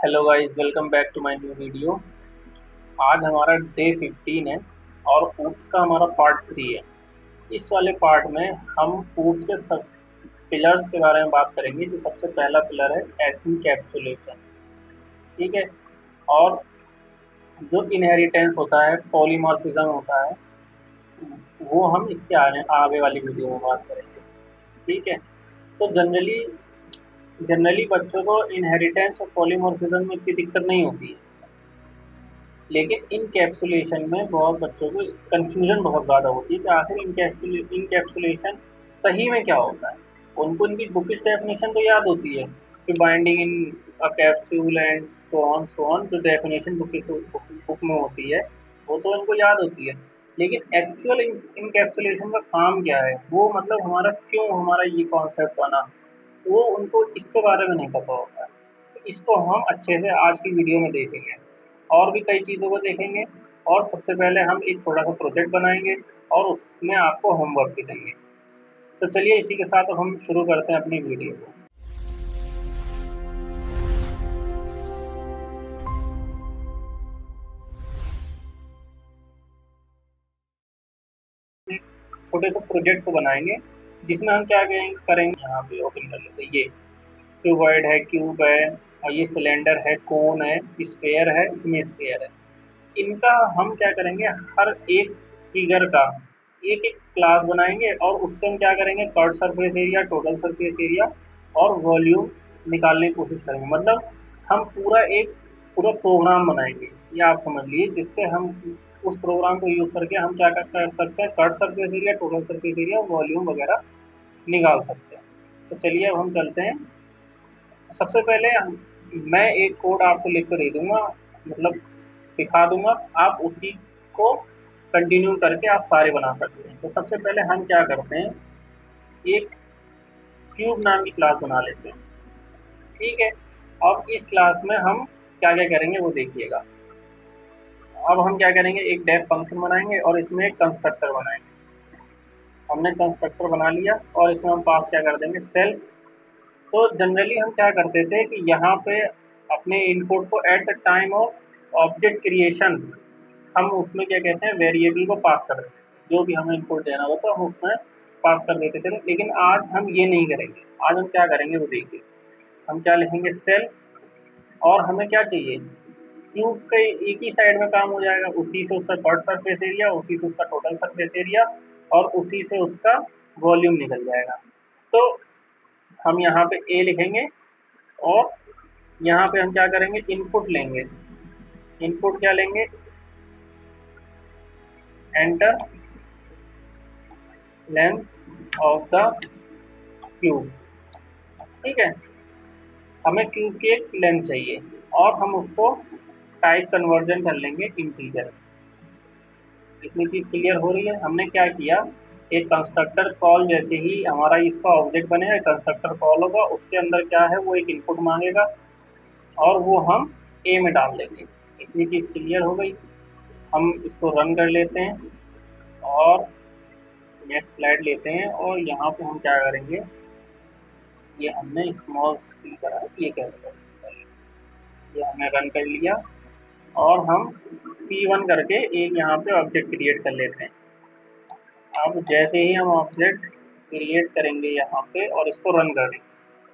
Hello guys, welcome back to my new video. आज हमारा day 15 है और फूड्स का हमारा पार्ट 3 है। इस वाले पार्ट में हम फूड्स के सब पिलर्स के बारे में बात करेंगे। जो सबसे पहला पिलर है एनकैप्सुलेशन, ठीक है। और जो इनहेरिटेंस होता है, पॉलीमॉर्फिज्म होता है, वो हम इसके आगे आगे वाली वीडियो में बात करेंगे, ठीक है। तो जनरली बच्चों को इनहेरिटेंस और पॉलीमॉर्फिज्म में इतनी दिक्कत नहीं होती है, लेकिन इनकैप्सुलेशन में बहुत बच्चों को कंफ्यूजन बहुत ज़्यादा होती है कि आखिर इनकैप्सुलेशन सही में क्या होता है। उनको इनकी बुकिश डेफिनेशन तो याद होती है कि binding in a capsule and so on, जो डेफिनेशन बुक में होती है वो तो इनको याद होती है। लेकिन एक्चुअल इनकैप्सुलेशन का काम क्या है, वो मतलब हमारा क्यों हमारा ये कॉन्सेप्ट बना, वो उनको इसके बारे में नहीं पता होता है। तो इसको हम अच्छे से आज की वीडियो में देखेंगे और भी कई चीज़ों को देखेंगे। और सबसे पहले हम एक छोटा सा प्रोजेक्ट बनाएंगे और उसमें आपको होमवर्क भी देंगे। तो चलिए इसी के साथ अब हम शुरू करते हैं अपनी वीडियो को। छोटे से प्रोजेक्ट को बनाएंगे जिसमें हम क्या करेंगे, यहाँ पे ओपन कर लेते हैं। ये क्यूबॉइड है, क्यूब है, और ये सिलेंडर है, कोन है, स्फेयर है, हेमिस्फेयर है। इनका हम क्या करेंगे, हर एक फिगर का एक एक क्लास बनाएंगे और उससे हम क्या करेंगे, curve surface area, total surface area और वॉल्यूम निकालने की कोशिश करेंगे। मतलब हम पूरा प्रोग्राम बनाएंगे, ये आप समझ लीजिए, जिससे हम उस प्रोग्राम को यूज़ करके हम क्या कर सकते हैं, curve surface area, total surface area, volume वगैरह निकाल सकते हैं। तो चलिए अब हम चलते हैं। सबसे पहले मैं एक कोड आपको लिख कर दे दूंगा, मतलब सिखा दूंगा, आप उसी को कंटिन्यू करके आप सारे बना सकते हैं। तो सबसे पहले हम क्या करते हैं, एक क्यूब नाम की क्लास बना लेते हैं, ठीक है। अब इस क्लास में हम क्या क्या करेंगे वो देखिएगा। अब हम क्या करेंगे, एक डेफ फंक्शन बनाएंगे और इसमें एक कंस्ट्रक्टर बनाएंगे। हमने कंस्ट्रक्टर बना लिया और इसमें हम पास क्या कर देंगे, सेल्फ। तो जनरली हम क्या करते थे कि यहाँ पे अपने इनपुट को at the time of object creation हम उसमें क्या कहते हैं, वेरिएबल को पास कर देते थे। जो भी हमें इनपुट देना होता हम उसमें पास कर देते थे। लेकिन आज हम ये नहीं करेंगे। आज हम क्या करेंगे वो देखिए। हम क्या लिखेंगे, सेल, और हमें क्या चाहिए, क्यूब के एक ही साइड में काम हो जाएगा, उसी से उसका कर्व सरफेस एरिया, उसी से उसका टोटल सरफेस एरिया और उसी से उसका वॉल्यूम निकल जाएगा। तो हम यहाँ पे ए लिखेंगे और यहाँ पे हम क्या करेंगे, इनपुट लेंगे। इनपुट क्या लेंगे, enter length of the cube, ठीक है। हमें क्यूब की एक लेंथ चाहिए और हम उसको टाइप कन्वर्जन कर लेंगे इंटीजर। इतनी चीज़ क्लियर हो रही है। हमने क्या किया, एक कंस्ट्रक्टर कॉल, जैसे ही हमारा इसका ऑब्जेक्ट बनेगा, कंस्ट्रक्टर कॉल होगा, उसके अंदर क्या है, वो एक इनपुट मांगेगा और वो हम ए में डाल देंगे। इतनी चीज़ क्लियर हो गई। हम इसको रन कर लेते हैं और नेक्स्ट स्लाइड लेते हैं और यहाँ पे हम क्या करेंगे, ये हमने स्मॉल सी करा, ये कैपिटल सी कर लिया, ये हमने रन कर लिया। और हम C1 करके एक यहाँ पे ऑब्जेक्ट क्रिएट कर लेते हैं। अब जैसे ही हम ऑब्जेक्ट क्रिएट करेंगे यहाँ पे और इसको रन करेंगे,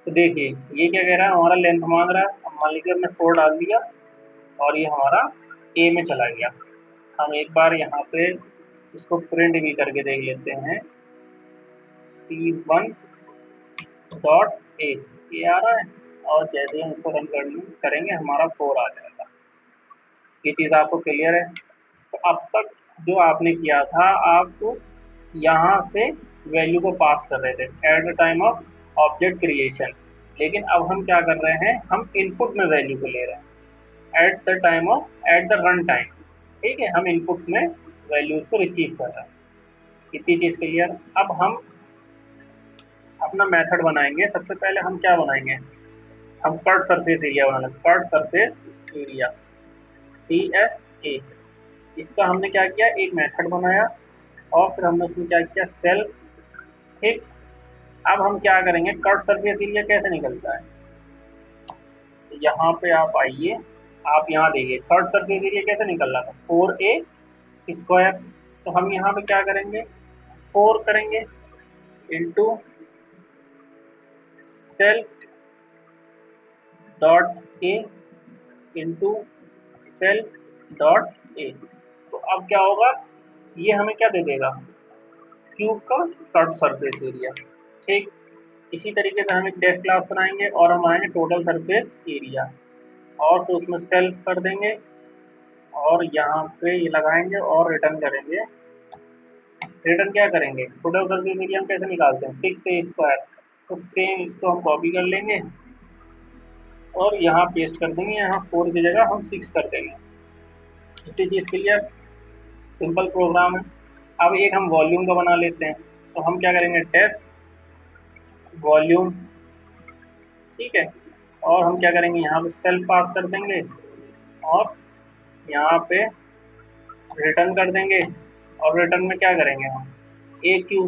तो देखिए ये क्या कह रहा है, हमारा लेंथ मांग रहा है। अब मान लीजिए हमने 4 डाल दिया और ये हमारा ए में चला गया। हम एक बार यहाँ पे इसको प्रिंट भी करके देख लेते हैं, C1 डॉट ए आ रहा है और जैसे ही हम इसको रन करेंगे हमारा 4 आ जाएगा। ये चीज़ आपको क्लियर है। तो अब तक जो आपने किया था, आप यहाँ से वैल्यू को पास कर रहे थे at the time of object creation. लेकिन अब हम क्या कर रहे हैं, हम इनपुट में वैल्यू को ले रहे हैं at the time of, at the run time, ठीक है। हम इनपुट में वैल्यूज को रिसीव कर रहे हैं। इतनी चीज़ क्लियर। अब हम अपना मेथड बनाएंगे। सबसे पहले हम क्या बनाएंगे, हम कर्व सरफेस एरिया बनाना, कर्व सरफेस एरिया CSA। इसका हमने क्या किया, एक मेथड बनाया और फिर हमने उसमें क्या किया, सेल्फ, ठीक। अब हम क्या करेंगे, कर्व सरफेस एरिया कैसे निकलता है, यहाँ पे आप आइए, आप यहाँ देखिए थर्ड सरफेस एरिया कैसे निकल रहा था 4a²। तो हम यहाँ पे क्या करेंगे 4 करेंगे into self dot A into self dot A. तो अब क्या होगा, ये हमें क्या दे देगा, क्यूब का थर्ड सरफेस एरिया। ठीक, इसी तरीके से हम एक डेफ क्लास बनाएंगे और हम आएंगे टोटल सरफेस एरिया, और फिर उसमें सेल्फ कर देंगे और यहाँ पे ये लगाएंगे और रिटर्न करेंगे। रिटर्न क्या करेंगे, टोटल सरफेस एरिया हम कैसे निकालते हैं 6a²। तो सेम इसको हम कॉपी कर लेंगे और यहाँ पेस्ट कर देंगे, यहाँ 4 की जगह हम 6 कर देंगे। इतनी चीज़ क्लियर, सिंपल प्रोग्राम है। अब एक हम वॉल्यूम का बना लेते हैं, तो हम क्या करेंगे डेफ वॉल्यूम, ठीक है, और हम क्या करेंगे यहाँ पे सेल्फ पास कर देंगे और यहाँ पे रिटर्न कर देंगे, और रिटर्न में क्या करेंगे हम ए क्यू।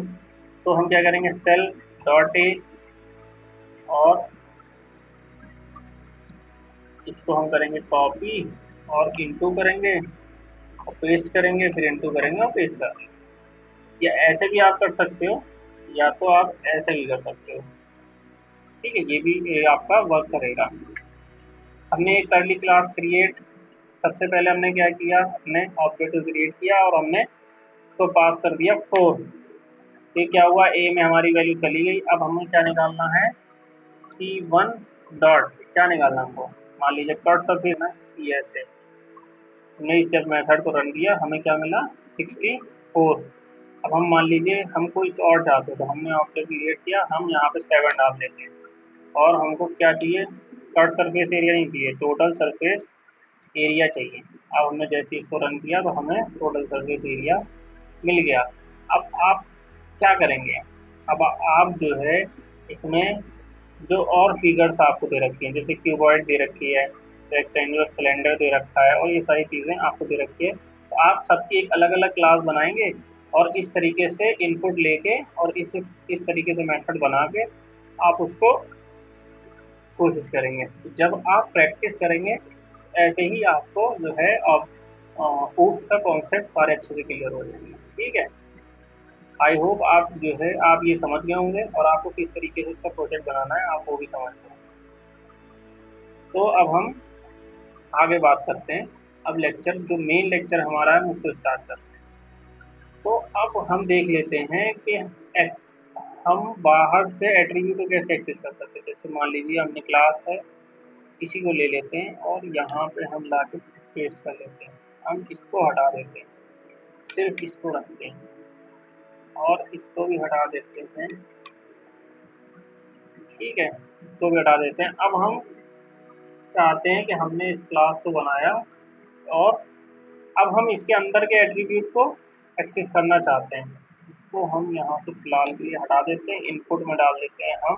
तो हम क्या करेंगे सेल्फ डॉट ए और इसको हम करेंगे कॉपी और इंटू करेंगे और पेस्ट करेंगे, फिर इंटू करेंगे और पेस्ट कर देंगे। या ऐसे भी आप कर सकते हो, या तो आप ऐसे भी कर सकते हो, ठीक है, ये भी आपका वर्क करेगा। हमने एक करली क्लास क्रिएट, सबसे पहले हमने क्या किया, हमने ऑब्जेक्ट क्रिएट किया और हमने उसको पास कर दिया 4। ये क्या हुआ, ए में हमारी वैल्यू चली गई। अब हमें क्या निकालना है C1 डॉट, क्या निकालना हमको, मान लीजिए कट सरफेस में CS है। हमने इस जब मेथड को रन किया हमें क्या मिला 64। अब हम मान लीजिए हम कुछ और चाहते हैं, तो हमने ऑब्जेक्ट क्रिएट किया, हम यहाँ पे 7 डाल देते हैं और हमको क्या चाहिए, कट सरफेस एरिया नहीं चाहिए, टोटल सरफेस एरिया चाहिए। अब हमने जैसे इसको रन किया तो हमें टोटल सरफेस एरिया मिल गया। अब आप क्या करेंगे, अब आप जो है इसमें जो और फिगर्स आपको दे रखी हैं, जैसे क्यूबॉइड दे रखी है, रेक्टेंगुलर सिलेंडर दे रखा है, और ये सारी चीज़ें आपको दे रखी है, तो आप सबकी एक अलग अलग क्लास बनाएंगे और इस तरीके से इनपुट लेके और इस तरीके से मेथड बना के आप उसको कोशिश करेंगे। तो जब आप प्रैक्टिस करेंगे ऐसे ही आपको जो है ओप्स का कॉन्सेप्ट सारे अच्छे से क्लियर हो जाएंगे। ठीक है, आई होप आप जो है आप ये समझ गए होंगे और आपको किस तरीके से इसका प्रोजेक्ट बनाना है आप वो भी समझ गए। तो अब हम आगे बात करते हैं, अब लेक्चर जो मेन लेक्चर हमारा है उसको स्टार्ट करते हैं। तो अब हम देख लेते हैं कि हम बाहर से एट्रीब्यूट को कैसे एक्सेस कर सकते हैं। जैसे मान लीजिए हमने क्लास है, इसी को ले लेते हैं और यहाँ पे हम ला के पेस्ट कर लेते हैं। हम इसको हटा देते हैं, सिर्फ इसको रखते हैं और इसको भी हटा देते हैं, ठीक है, इसको भी हटा देते हैं। अब हम चाहते हैं कि हमने इस क्लास को बनाया और अब हम इसके अंदर के एट्रीब्यूट को एक्सेस करना चाहते हैं। इसको हम यहाँ से फिलहाल के लिए हटा देते हैं, इनपुट में डाल देते हैं हम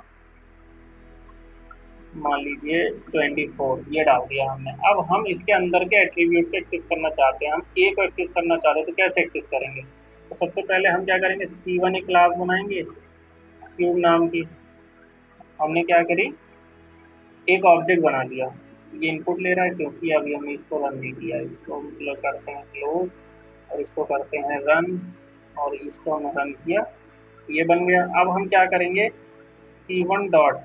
मान लीजिए 24, ये डाल दिया हमने। अब हम इसके अंदर के एट्रीब्यूट को एक्सेस करना चाहते हैं, हम ए को एक्सेस करना चाहते हैं, तो कैसे एक्सेस करेंगे। तो सबसे पहले हम क्या करेंगे C1 एक क्लास बनाएंगे क्यूब नाम की। हमने क्या करी, एक ऑब्जेक्ट बना दिया, ये इनपुट ले रहा है क्योंकि अभी हमने इसको रन नहीं किया। इसको करते हैं क्लोज और इसको करते हैं रन और इसको हमने रन किया, ये बन गया। अब हम क्या करेंगे C1 डॉट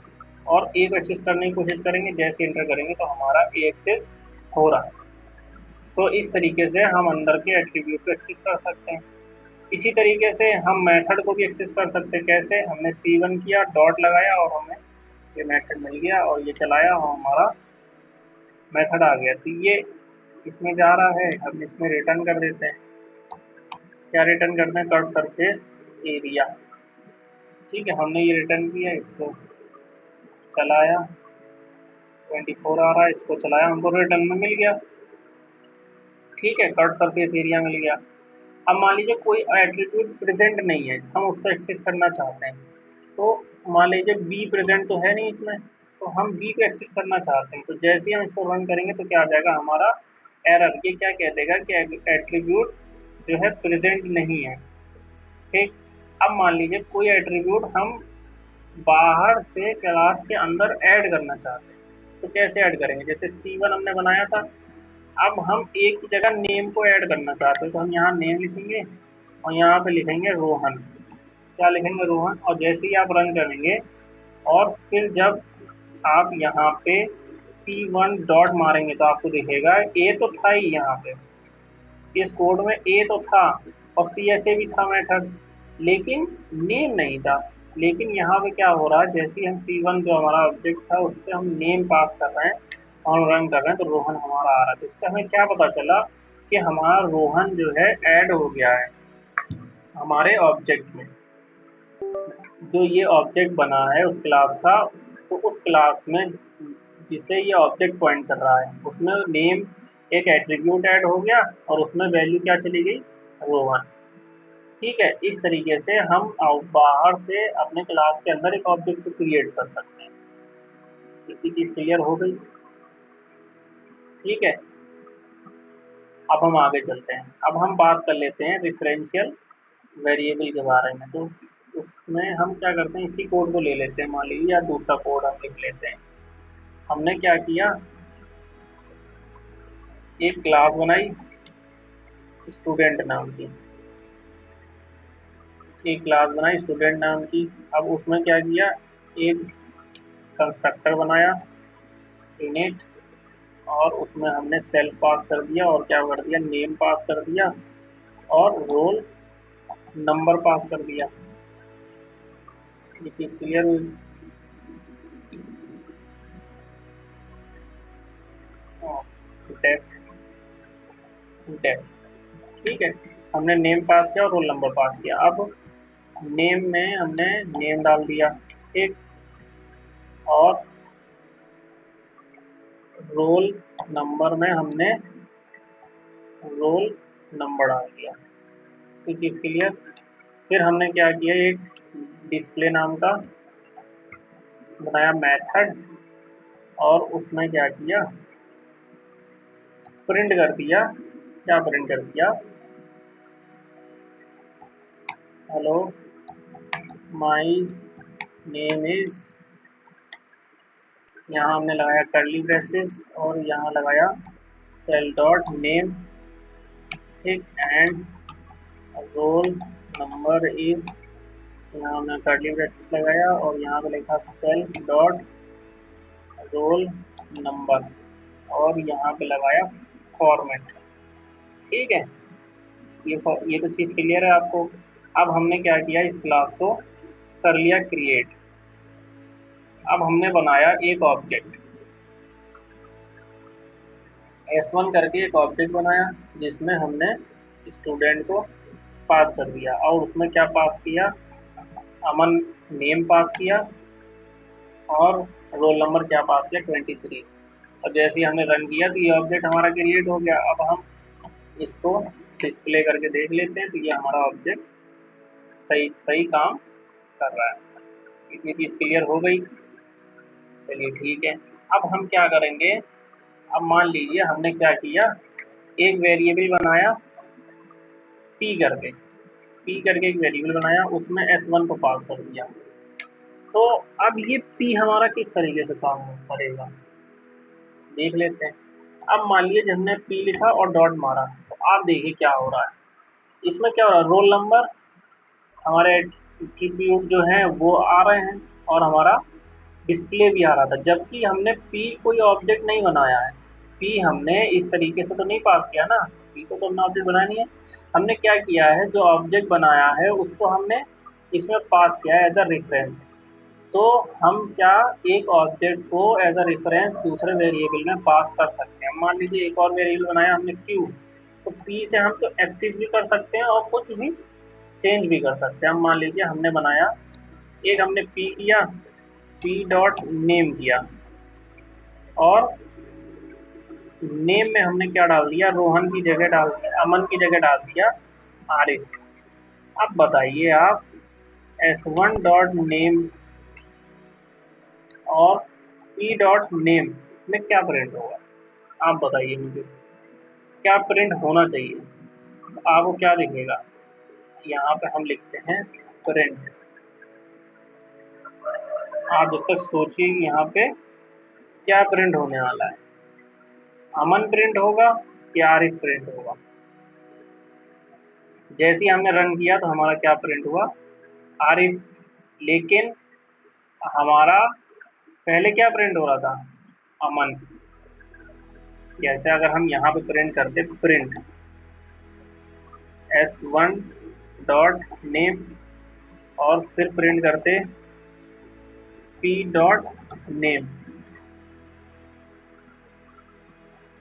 और ए को एक्सेस करने की कोशिश करेंगे, जैसे इंटर करेंगे तो हमारा ए एक्सेस हो रहा है। तो इस तरीके से हम अंदर के एट्रीब्यूट को एक्सेस कर सकते हैं। इसी तरीके से हम मेथड को भी एक्सेस कर सकते हैं। कैसे, हमने C1 किया, डॉट लगाया और हमें ये मेथड मिल गया और ये चलाया और हमारा मेथड आ गया। तो ये इसमें जा रहा है, हम इसमें रिटर्न कर देते हैं। क्या रिटर्न करते हैं, कट सरफेस एरिया। ठीक है, हमने ये रिटर्न किया, इसको चलाया, 24 आ रहा है, इसको चलाया, हमको रिटर्न में मिल गया। ठीक है, कट सरफेस एरिया मिल गया। अब मान लीजिए कोई एट्रीब्यूट प्रेजेंट नहीं है, हम उसको एक्सेस करना चाहते हैं। तो मान लीजिए बी प्रेजेंट तो है नहीं इसमें, तो हम बी को एक्सेस करना चाहते हैं। तो जैसे ही हम इसको रन करेंगे तो क्या आ जाएगा हमारा एरर, ये क्या कह देगा कि एट्रीब्यूट जो है प्रेजेंट नहीं है। ठीक, अब मान लीजिए कोई एट्रीब्यूट हम बाहर से क्लास के अंदर ऐड करना चाहते हैं, तो कैसे ऐड करेंगे, जैसे C1 हमने बनाया था, अब हम एक की जगह नेम को ऐड करना चाहते हैं, तो हम यहाँ नेम लिखेंगे और यहाँ पे लिखेंगे रोहन। क्या लिखेंगे, रोहन। और जैसे ही आप रन करेंगे और फिर जब आप यहाँ पे C1 डॉट मारेंगे तो आपको दिखेगा ए तो था ही, यहाँ पे इस कोड में ए तो था और CSA भी था मेथड, लेकिन नेम नहीं था। लेकिन यहाँ पे क्या हो रहा है, जैसे ही हम C1 जो हमारा ऑब्जेक्ट था उससे हम नेम पास कर रहे हैं और रन कर रहे हैं तो रोहन हमारा आ रहा है। तो इससे हमें क्या पता चला कि हमारा रोहन जो है ऐड हो गया है हमारे ऑब्जेक्ट में। जो ये ऑब्जेक्ट बना है उस क्लास का, तो उस क्लास में जिसे ये ऑब्जेक्ट पॉइंट कर रहा है उसमें नेम एक एट्रीब्यूट ऐड हो गया और उसमें वैल्यू क्या चली गई, रोहन। ठीक है, इस तरीके से हम बाहर से अपने क्लास के अंदर एक ऑब्जेक्ट को क्रिएट कर सकते हैं। इतनी चीज़ क्लियर हो गई। ठीक है, अब हम आगे चलते हैं। अब हम बात कर लेते हैं रेफरेंशियल वेरिएबल के बारे में। तो उसमें हम क्या करते हैं, इसी कोड को ले लेते हैं मान लीजिए, या दूसरा कोड हम लिख लेते हैं। हमने क्या किया, एक क्लास बनाई स्टूडेंट नाम की, एक क्लास बनाई स्टूडेंट नाम की। अब उसमें क्या किया, एक कंस्ट्रक्टर बनाया इनिट, और उसमें हमने सेल्फ पास कर दिया और क्या कर दिया, नेम पास कर दिया और रोल नंबर पास कर दिया। ये चीज़ क्लियर हुई। डेफ डेफ ठीक है, हमने नेम पास किया और रोल नंबर पास किया। अब नेम में हमने नेम डाल दिया, ठीक, और रोल नंबर में हमने रोल नंबर डाल दिया। ये चीज़ क्लियर। फिर हमने क्या किया, एक डिस्प्ले नाम का बनाया मेथड और उसमें क्या किया, प्रिंट कर दिया। क्या प्रिंट कर दिया, हेलो माई नेम इज, यहाँ हमने लगाया कर्ली ब्रेसेस और यहाँ लगाया सेल डॉट नेम, ठीक, एंड रोल नंबर इज, यहाँ हमने कर्ली ब्रेसेस लगाया और यहाँ पे लिखा सेल डॉट रोल नंबर और यहाँ पे लगाया फॉर्मेट। ठीक है, ये तो चीज़ क्लियर है आपको। अब हमने क्या किया, इस क्लास को कर लिया क्रिएट। अब हमने बनाया एक ऑब्जेक्ट S1 करके, एक ऑब्जेक्ट बनाया जिसमें हमने स्टूडेंट को पास कर दिया और उसमें क्या पास किया, अमन नेम पास किया और रोल नंबर क्या पास किया, 23। और जैसे ही हमने रन किया तो ये ऑब्जेक्ट हमारा क्रिएट हो गया। अब हम इसको डिस्प्ले करके देख लेते हैं, तो ये हमारा ऑब्जेक्ट सही सही काम कर रहा है। इतनी चीज़ क्लियर हो गई। चलिए ठीक है, अब हम क्या करेंगे, अब मान लीजिए हमने क्या किया, एक वेरिएबल बनाया पी करके एक वेरिएबल बनाया, उसमें S1 को पास कर दिया। तो अब ये पी हमारा किस तरीके से काम करेगा देख लेते हैं। अब मान लीजिए हमने पी लिखा और डॉट मारा, तो आप देखिए क्या हो रहा है। इसमें क्या हो रहा है, रोल नंबर हमारे एट्रीब्यूट जो हैं वो आ रहे हैं और हमारा डिस्प्ले भी आ रहा था, जबकि हमने पी कोई ऑब्जेक्ट नहीं बनाया है। पी हमने इस तरीके से तो नहीं पास किया ना, पी को तो हमने ऑब्जेक्ट बनाया नहीं है। हमने क्या किया है, जो ऑब्जेक्ट बनाया है उसको हमने इसमें पास किया है एज अ रेफरेंस। तो हम क्या एक ऑब्जेक्ट को एज अ रेफरेंस दूसरे वेरिएबल में पास कर सकते हैं। मान लीजिए एक और वेरिएबल बनाया हमने क्यू, तो पी से हम तो एक्सिस भी कर सकते हैं और कुछ भी चेंज भी कर सकते हैं। हम मान लीजिए हमने बनाया, एक हमने पी किया, पी डॉट नेम किया और नेम में हमने क्या डाल दिया, रोहन की जगह डाल दिया, अमन की जगह डाल दिया आरिफ। अब बताइए आप, S1 डॉट नेम और पी डॉट नेम में क्या प्रिंट होगा, आप बताइए मुझे, क्या प्रिंट होना चाहिए। तो आपको क्या दिखेगा, यहाँ पे हम लिखते हैं प्रिंट। आप जब तक सोचिए यहाँ पे क्या प्रिंट होने वाला है, अमन प्रिंट होगा या आरिफ प्रिंट होगा। जैसे ही हमने रन किया तो हमारा क्या प्रिंट हुआ, आरिफ। लेकिन हमारा पहले क्या प्रिंट हो रहा था, अमन। जैसे अगर हम यहाँ पे प्रिंट करते, प्रिंट s1 डॉट नेम और फिर प्रिंट करते p डॉट नेम,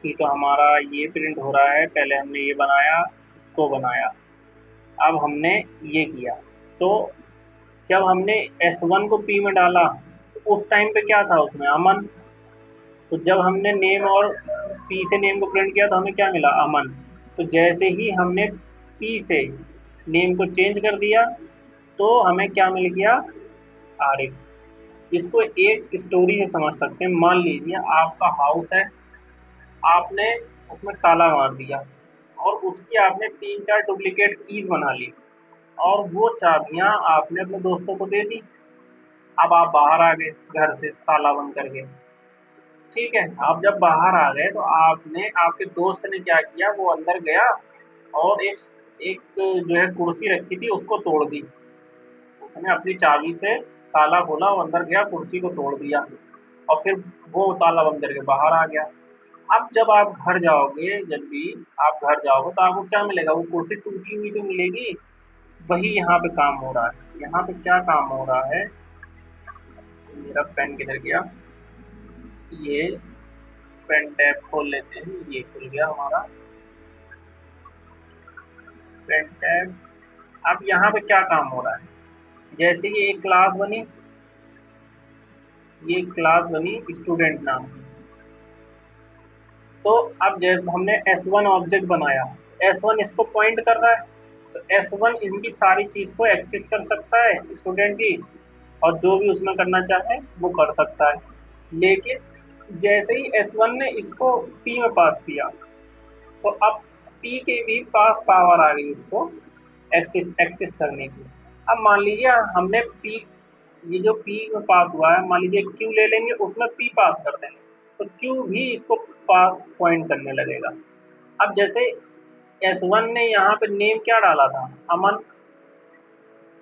तो हमारा ये प्रिंट हो रहा है। पहले हमने ये बनाया, इसको बनाया, अब हमने ये किया। तो जब हमने S1 को P में डाला तो उस टाइम पे क्या था उसमें, अमन। तो जब हमने नेम और P से नेम को प्रिंट किया तो हमें क्या मिला, अमन। तो जैसे ही हमने P से नेम को चेंज कर दिया तो हमें क्या मिल गया, आरिफ। इसको एक स्टोरी से समझ सकते हैं। मान लीजिए आपका हाउस है, आपने उसमें ताला मार दिया और उसकी आपने 3-4 डुप्लीकेट कीज बना ली और वो चाबियां आपने अपने दोस्तों को दे दी। अब आप बाहर आ गए घर से ताला बंद करके, ठीक है। आप जब बाहर आ गए तो आपने, आपके दोस्त ने क्या किया, वो अंदर गया और एक एक जो है कुर्सी रखी थी उसको तोड़ दी। उसने अपनी चाबी से ताला खोला और अंदर गया, कुर्सी को तोड़ दिया और फिर वो ताला बंद करके बाहर आ गया। अब जब आप घर जाओगे, जब भी आप घर जाओगे तो आपको क्या मिलेगा, वो कुर्सी टूटी हुई तो मिलेगी। वही यहाँ पे काम हो रहा है। यहाँ पे क्या काम हो रहा है, मेरा पेन किधर गया, ये पेन टैब खोल लेते हैं, ये खुल गया हमारा पेन टैब। अब यहाँ पे क्या काम हो रहा है, जैसे कि एक क्लास बनी, ये क्लास बनी स्टूडेंट नाम की। तो अब जब हमने S1 ऑब्जेक्ट बनाया, S1 इसको पॉइंट कर रहा है, तो S1 इनकी सारी चीज को एक्सेस कर सकता है स्टूडेंट की, और जो भी उसमें करना चाहे वो कर सकता है। लेकिन जैसे ही S1 ने इसको P में पास किया तो अब P के भी पास पावर आ गई इसको एक्सेस करने की। अब मान लीजिए हमने P, ये जो P में पास हुआ है, मान लीजिए Q ले लेंगे, उसमें P पास कर देंगे तो Q भी इसको पास पॉइंट करने लगेगा। अब जैसे S1 ने यहाँ पे नेम क्या डाला था, अमन,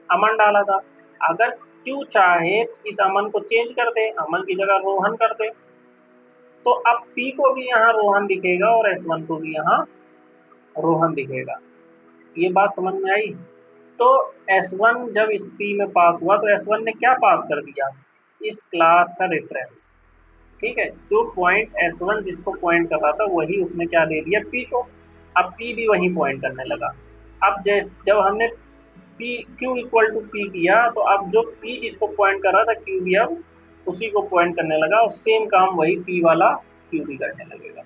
अमन डाला था। अगर Q चाहे इस अमन को चेंज कर दे, अमन की जगह रोहन कर दे, तो अब P को भी यहाँ रोहन दिखेगा और S1 को भी यहाँ रोहन दिखेगा। ये बात समझ में आई। तो S1 जब इस P में पास हुआ तो S1 ने क्या पास कर दिया, इस क्लास का रेफरेंस, ठीक है। जो पॉइंट S1 जिसको पॉइंट कर रहा था वही उसने क्या दे दिया, P को। अब P भी वही पॉइंट करने लगा। अब जब हमने Q इक्वल टू P किया तो अब जो P जिसको पॉइंट कर रहा था Q भी अब उसी को पॉइंट करने लगा और सेम काम वही P वाला Q भी करने लगेगा।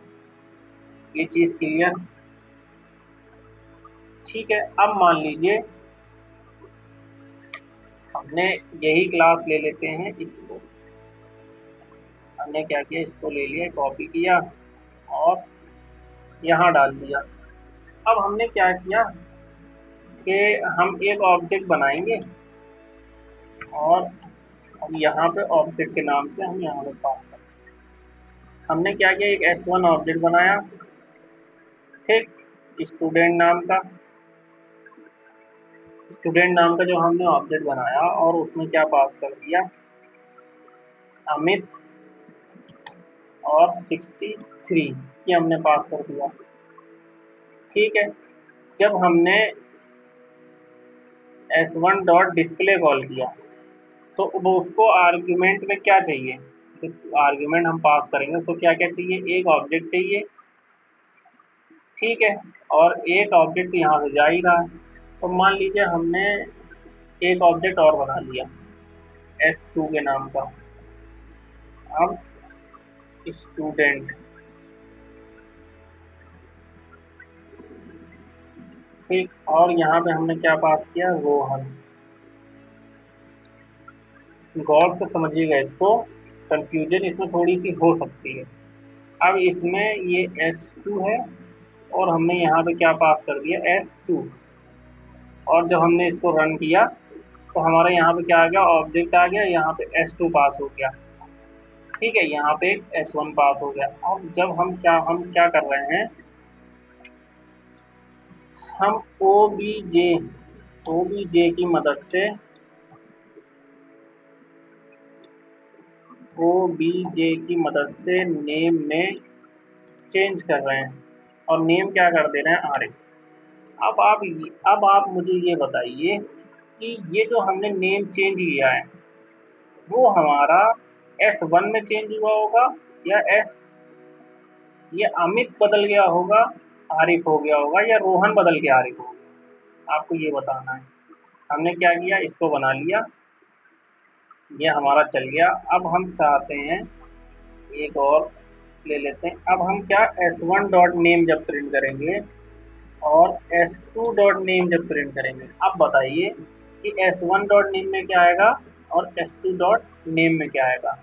ये चीज क्लियर, ठीक है। अब मान लीजिए हमने यही क्लास ले लेते हैं, इसको हमने क्या किया, इसको ले लिया, कॉपी किया और यहाँ डाल दिया। अब हमने क्या किया कि हम एक ऑब्जेक्ट बनाएंगे और हम यहाँ पे ऑब्जेक्ट के नाम से हम यहाँ पे पास करेंगे। हमने क्या किया, एक S1 ऑब्जेक्ट बनाया, ठीक, स्टूडेंट नाम का, स्टूडेंट नाम का जो हमने ऑब्जेक्ट बनाया और उसमें क्या पास कर दिया, अमित और 63 ये हमने पास कर दिया, ठीक है। जब हमने S1 डॉट डिस्प्ले कॉल किया तो वो उसको आर्ग्यूमेंट में क्या चाहिए, तो आर्ग्यूमेंट हम पास करेंगे उसको क्या क्या चाहिए, एक ऑब्जेक्ट चाहिए, ठीक है। और एक ऑब्जेक्ट यहाँ से जा ही रहा है, तो मान लीजिए हमने एक ऑब्जेक्ट और बना लिया S2 के नाम का। अब स्टूडेंट, ठीक, और यहाँ पे हमने क्या पास किया, रोहन। गौर से समझिएगा इसको, कंफ्यूजन इसमें थोड़ी सी हो सकती है। अब इसमें ये S2 है और हमने यहाँ पे क्या पास कर दिया, S2, और जब हमने इसको रन किया तो हमारा यहाँ पे क्या आ गया, ऑब्जेक्ट आ गया, यहाँ पे S2 पास हो गया, ठीक है, यहाँ पे S1 पास हो गया। अब जब हम क्या कर रहे हैं, हम OBJ की मदद से नेम में चेंज कर रहे हैं और नेम क्या कर दे रहे हैं, आरिफ। अब आप मुझे ये बताइए कि ये जो हमने नेम चेंज किया है वो हमारा S1 में चेंज हुआ होगा या ये अमित बदल गया होगा, आरिफ हो गया होगा, या रोहन बदल के आरिफ हो गया, आपको ये बताना है। हमने क्या किया, इसको बना लिया, ये हमारा चल गया। अब हम चाहते हैं एक और ले लेते हैं। अब हम क्या S1 डॉट नेम जब प्रिंट करेंगे और S2 डॉट नेम जब प्रिंट करेंगे, अब बताइए कि S1 डॉट नेम में क्या आएगा और S2 डॉट नेम में क्या आएगा।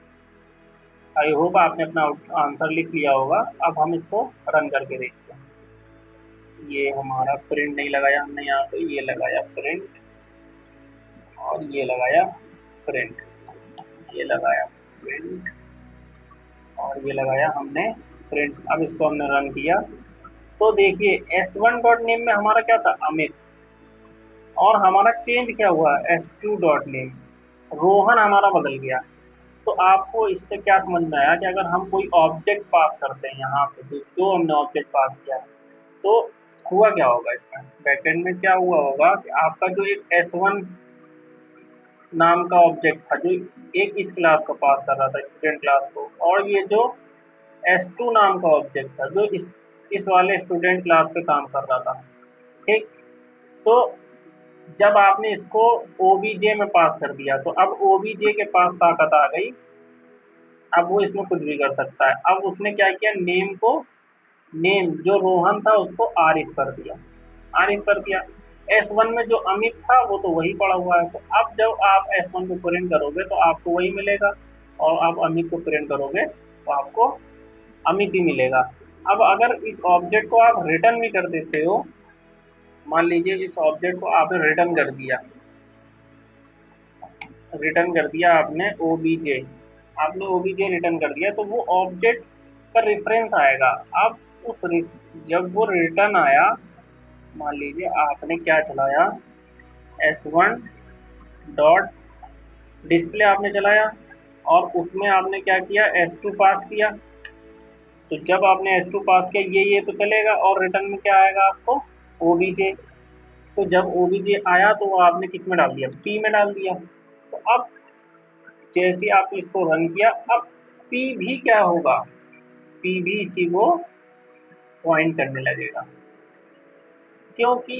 आई होप आपने अपना आंसर लिख लिया होगा। अब हम इसको रन करके देखते हैं। ये हमारा प्रिंट नहीं लगाया हमने, यहाँ पे ये लगाया प्रिंट और ये लगाया प्रिंट, ये लगाया प्रिंट और ये लगाया हमने प्रिंट। अब इसको हमने रन किया तो देखिए S1 डॉट नेम में हमारा क्या था, अमित, और हमारा चेंज क्या हुआ, S2 डॉट नेम, रोहन हमारा बदल गया। तो आपको इससे क्या समझ में आया कि अगर हम कोई ऑब्जेक्ट पास करते हैं यहाँ से, जो हमने ऑब्जेक्ट पास किया है, तो हुआ क्या होगा इसमें, बैकएंड में क्या हुआ होगा कि आपका जो एक S1 नाम का ऑब्जेक्ट था जो एक इस क्लास को पास कर रहा था, स्टूडेंट क्लास को, और ये जो S2 नाम का ऑब्जेक्ट था जो इस वाले स्टूडेंट क्लास पे काम कर रहा था। ठीक, तो जब आपने इसको OBJ में पास कर दिया तो अब OBJ के पास ताकत आ गई, अब वो इसमें कुछ भी कर सकता है। अब उसने क्या किया, नेम जो रोहन था उसको आरिफ कर दिया। S1 में जो अमित था वो तो वही पड़ा हुआ है, तो अब जब आप S1 को प्रिंट करोगे तो आपको वही मिलेगा, और आप अमित को प्रिंट करोगे तो आपको अमित ही मिलेगा। अब अगर इस ऑब्जेक्ट को आप रिटर्न भी कर देते हो, मान लीजिए इस ऑब्जेक्ट को आपने रिटर्न कर दिया आपने OBJ रिटर्न कर दिया, तो वो ऑब्जेक्ट का रेफरेंस आएगा। अब जब वो रिटर्न आया, मान लीजिए आपने क्या चलाया, S1 डॉट डिस्प्ले आपने चलाया और उसमें आपने क्या किया, S2 पास किया। तो जब आपने S2 पास किया ये तो चलेगा, और रिटर्न में क्या आएगा आपको, OBJ। तो जब OBJ आया तो वो आपने किस में डाल दिया, P में डाल दिया। तो अब जैसे आप इसको रन किया, अब P भी क्या होगा, P भी इसी को पॉइंट करने लगेगा, क्योंकि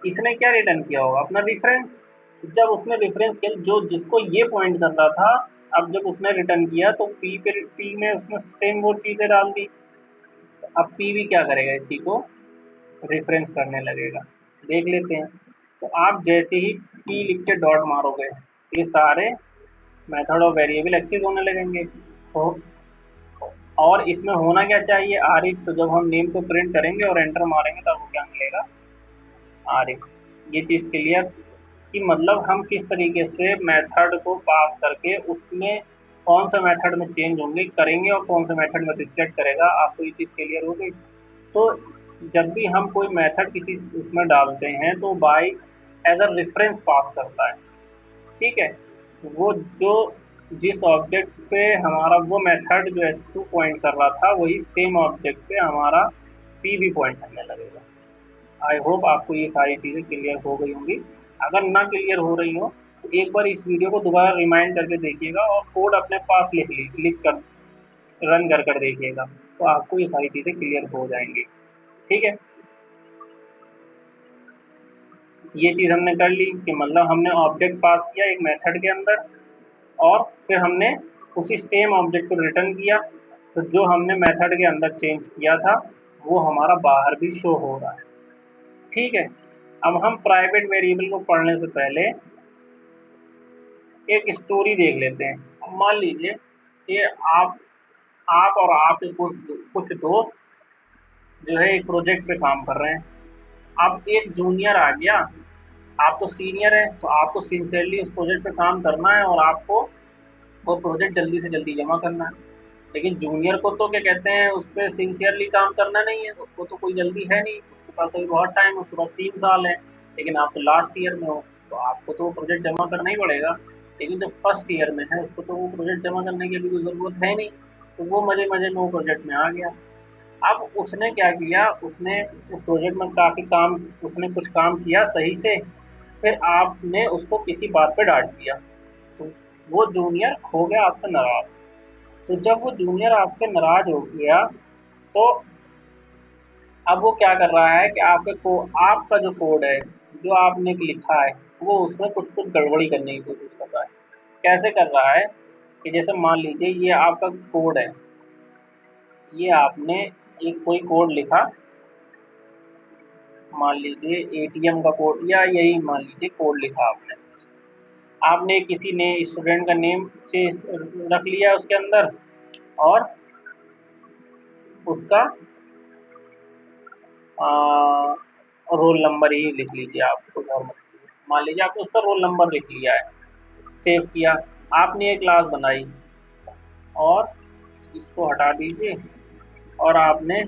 इसने क्या रिटर्न किया होगा, अपना रेफरेंस। जब उसने रेफरेंस किया जो जिसको ये पॉइंट कर रहा था, अब जब उसने रिटर्न किया तो P में उसने सेम वो चीज़ें डाल दी। अब P भी क्या करेगा, इसी को रेफरेंस करने लगेगा। देख लेते हैं। तो आप जैसे ही P लिख के डॉट मारोगे, ये सारे मेथड और वेरिएबल एक्सेस होने लगेंगे। तो और इसमें होना क्या चाहिए, आरिफ। तो जब हम नेम को प्रिंट करेंगे और एंटर मारेंगे तब क्या मिलेगा, आरिफ। ये चीज़ क्लियर कि मतलब हम किस तरीके से मेथड को पास करके उसमें कौन सा मेथड में चेंज करेंगे और कौन सा मेथड में रिफ्लेक्ट करेगा, आपको ये चीज़ क्लियर हो गई। तो जब भी हम कोई मेथड किसी उसमें डालते हैं तो बाय एज अ रेफरेंस पास करता है, ठीक है। वो जो जिस ऑब्जेक्ट पे हमारा वो मेथड जो S2 पॉइंट कर रहा था, वही सेम ऑब्जेक्ट पे हमारा P भी पॉइंट करने लगेगा। आई होप आपको ये सारी चीज़ें क्लियर हो गई होंगी। अगर ना क्लियर हो रही हो तो एक बार इस वीडियो को दोबारा रिमाइंड करके देखिएगा और कोड अपने पास लिख कर रन कर देखिएगा, तो आपको ये सारी चीज़ें क्लियर हो जाएंगी। ठीक है, ये चीज़ हमने कर ली कि मतलब हमने ऑब्जेक्ट पास किया एक मेथड के अंदर, और फिर हमने उसी सेम ऑब्जेक्ट को रिटर्न किया। तो जो हमने मेथड के अंदर चेंज किया था वो हमारा बाहर भी शो हो रहा है। ठीक है, अब हम प्राइवेट वेरिएबल को पढ़ने से पहले एक स्टोरी देख लेते हैं। अब मान लीजिए कि आप और आपके कुछ दोस्त जो है एक प्रोजेक्ट पे काम कर रहे हैं। अब एक जूनियर आ गया, आप तो सीनियर हैं, तो आपको सिंसियरली उस प्रोजेक्ट पे काम करना है और आपको वो प्रोजेक्ट जल्दी से जल्दी जमा करना है। लेकिन जूनियर को तो क्या कहते हैं, उस पर सिंसियरली काम करना नहीं है, उसको तो कोई जल्दी है नहीं, उसके पास अभी बहुत टाइम है, उसके पास 3 साल है। लेकिन आप तो लास्ट ईयर में हो, तो आपको तो वो प्रोजेक्ट जमा करना ही पड़ेगा। लेकिन जो फर्स्ट ईयर में है उसको तो वो प्रोजेक्ट जमा करने की अभी कोई ज़रूरत है नहीं, तो वो मज़े मज़े में वो प्रोजेक्ट में आ गया। अब उसने क्या किया, उसने उस प्रोजेक्ट में काफ़ी काम, उसने कुछ काम किया सही से, फिर आपने उसको किसी बात पे डांट दिया, तो वो जूनियर हो गया आपसे नाराज़। तो जब वो जूनियर आपसे नाराज़ हो गया, तो अब वो क्या कर रहा है कि आपका जो कोड है, जो आपने लिखा है, वो उसमें कुछ कुछ गड़बड़ी करने की कोशिश कर रहा है। कैसे कर रहा है कि जैसे मान लीजिए ये आपका कोड है, ये आपने एक कोई कोड लिखा, मान लीजिए एटीएम का कोड, या यही मान लीजिए कोड लिखा आपने। आपने किसी ने स्टूडेंट का नेम चेंज रख लिया उसके अंदर, और उसका रोल नंबर ही लिख लीजिए आप, कुछ और मत कीजिए। मान लीजिए आपने उसका रोल नंबर लिख लिया है, सेव किया, आपने एक क्लास बनाई, और इसको हटा दीजिए, और आपने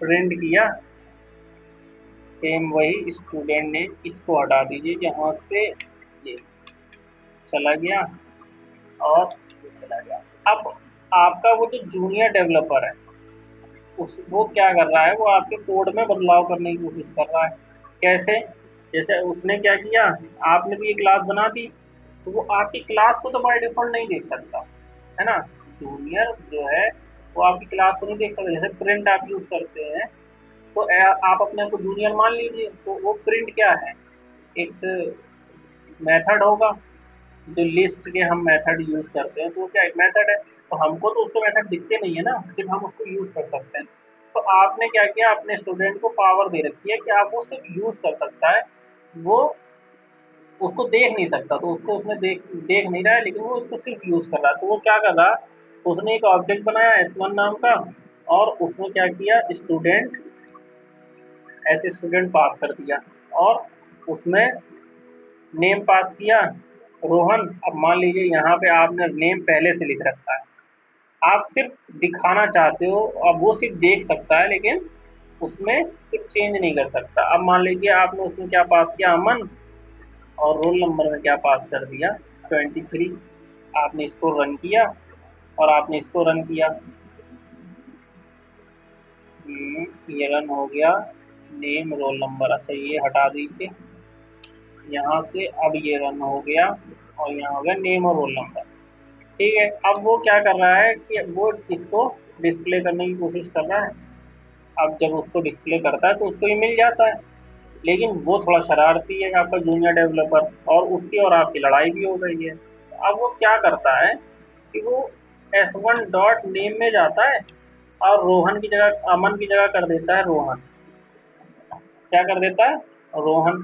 प्रिंट किया सेम वही स्टूडेंट नेम, इसको हटा दीजिए, यहाँ से ये चला गया और ये चला गया। अब आपका वो जो जूनियर डेवलपर है, वो क्या कर रहा है, वो आपके कोड में बदलाव करने की कोशिश कर रहा है। कैसे? जैसे उसने क्या किया, आपने भी एक क्लास बना दी, तो वो आपकी क्लास को तो बाय डिफॉल्ट नहीं देख सकता, है ना। जूनियर जो है वो आपकी क्लास को नहीं देख सकता। जैसे प्रिंट आप यूज करते हैं, तो आप अपने को जूनियर मान लीजिए, तो वो प्रिंट क्या है, एक मेथड होगा, जो लिस्ट के हम मेथड यूज करते हैं, तो वो क्या एक मेथड है, तो हमको तो उसके मेथड दिखते नहीं है ना, सिर्फ हम उसको यूज कर सकते हैं। तो आपने क्या किया, अपने स्टूडेंट को पावर दे रखी है कि आप वो सिर्फ यूज कर सकता है, वो उसको देख नहीं सकता, तो उसको उसने देख नहीं रहा है, लेकिन वो उसको सिर्फ यूज कर रहा है। तो वो क्या कर रहा, उसने एक ऑब्जेक्ट बनाया S1 नाम का, और उसने क्या किया, स्टूडेंट, ऐसे स्टूडेंट पास कर दिया, और उसमें नेम पास किया रोहन। अब मान लीजिए यहाँ पे आपने नेम पहले से लिख रखा है, आप सिर्फ दिखाना चाहते हो, अब वो सिर्फ देख सकता है, लेकिन उसमें कुछ चेंज नहीं कर सकता। अब मान लीजिए आपने उसमें क्या पास किया, अमन, और रोल नंबर में क्या पास कर दिया, 23। आपने इसको रन किया, और आपने इसको रन किया, ये रन हो गया। नेम रोल नंबर, अच्छा ये हटा दीजिए यहाँ से, अब ये रन हो गया, और यहाँ हो गया नेम और रोल नंबर। ठीक है, अब वो क्या कर रहा है कि वो इसको डिस्प्ले करने की कोशिश कर रहा है। अब जब उसको डिस्प्ले करता है तो उसको ये मिल जाता है, लेकिन वो थोड़ा शरारती है आपका जूनियर डेवलपर, और उसकी और आपकी लड़ाई भी हो गई है। अब वो क्या करता है कि वो S1 डॉट नेम में जाता है, और रोहन की जगह, अमन की जगह कर देता है रोहन। क्या कर देता है, रोहन।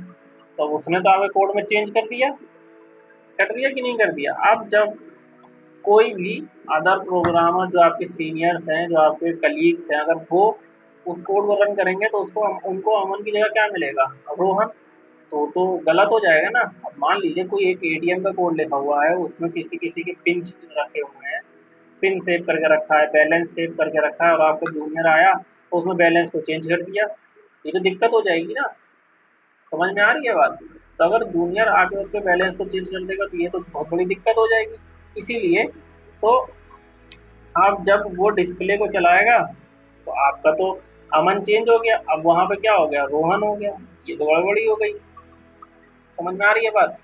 तो उसने तो आपके कोड में चेंज कर दिया कि नहीं कर दिया। अब जब कोई भी अदर प्रोग्रामर, जो आपके सीनियर्स हैं, जो आपके कलीग्स हैं, अगर वो उस कोड को रन करेंगे, तो उनको अमन की जगह क्या मिलेगा, रोहन। तो गलत हो जाएगा ना। अब मान लीजिए कोई एक एटीएम का कोड लिखा हुआ है, उसमें किसी किसी के पिन रखे हुए हैं, पिन सेव करके रखा है, बैलेंस सेव करके रखा है, और आपका जूनियर आया तो उसमें बैलेंस को चेंज कर दिया, ये तो दिक्कत हो जाएगी ना। समझ में आ रही है बात? तो अगर जूनियर आके उसके बैलेंस को चेंज कर देगा, तो ये तो बहुत बड़ी दिक्कत हो जाएगी। इसीलिए तो आप जब वो डिस्प्ले को चलाएगा, तो आपका तो अमन चेंज हो गया, अब वहां पे क्या हो गया, रोहन हो गया। ये तो गड़बड़ी हो गई। समझ में आ रही है बात?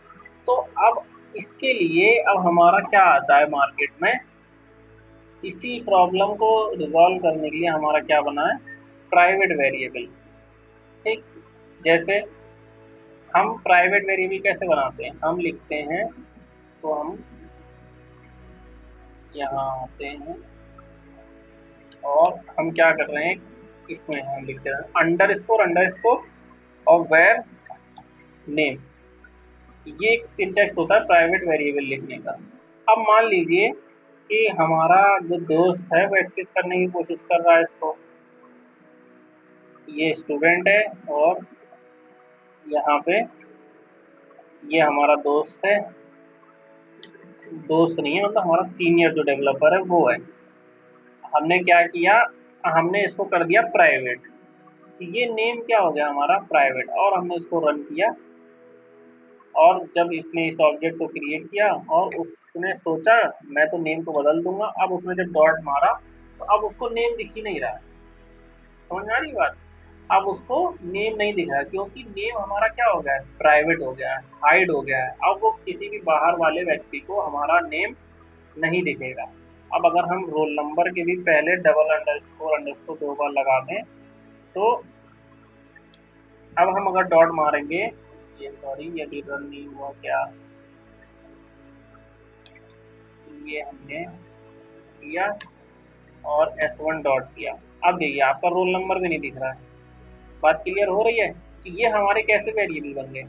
तो अब इसके लिए अब हमारा क्या आता है मार्केट में, इसी प्रॉब्लम को रिजॉल्व करने के लिए हमारा क्या बना है, प्राइवेट वेरिएबल। ठीक, जैसे हम प्राइवेट वेरिएबल कैसे बनाते हैं, हम लिखते हैं, तो हम यहाँ आते हैं, और हम क्या कर रहे हैं, इसमें हम लिखते हैं अंडर स्कोर और वेर नेम। ये एक सिंटेक्स होता है प्राइवेट वेरिएबल लिखने का। अब मान लीजिए कि हमारा जो दोस्त है वो एक्सेस करने की कोशिश कर रहा है इसको, ये स्टूडेंट है, और यहाँ पे ये हमारा दोस्त है, दोस्त नहीं है, मतलब हमारा सीनियर जो डेवलपर है वो है। हमने क्या किया, हमने इसको कर दिया प्राइवेट, ये नेम क्या हो गया हमारा प्राइवेट, और हमने इसको रन किया। और जब इसने इस ऑब्जेक्ट को क्रिएट किया और उसने सोचा मैं तो नेम को बदल दूंगा, अब उसने जब डॉट मारा तो अब उसको नेम दिख ही नहीं रहा है। समझ में आ रही बात? अब उसको नेम नहीं दिख रहा है क्योंकि नेम हमारा क्या हो गया है, प्राइवेट हो गया है, हाइड हो गया है। अब वो किसी भी बाहर वाले व्यक्ति को हमारा नेम नहीं दिखेगा। अब अगर हम रोल नंबर के भी पहले डबल अंडरस्कोर अंडरस्कोर 2 बार लगा दें तो अब हम अगर डॉट मारेंगे, ये सॉरी ये भी रन नहीं हुआ क्या, ये हमने किया और S1 डॉट किया। अब देखिए आपका रोल नंबर भी नहीं दिख रहा है। बात क्लियर हो रही है कि ये हमारे कैसे वेरिएबल बन गए,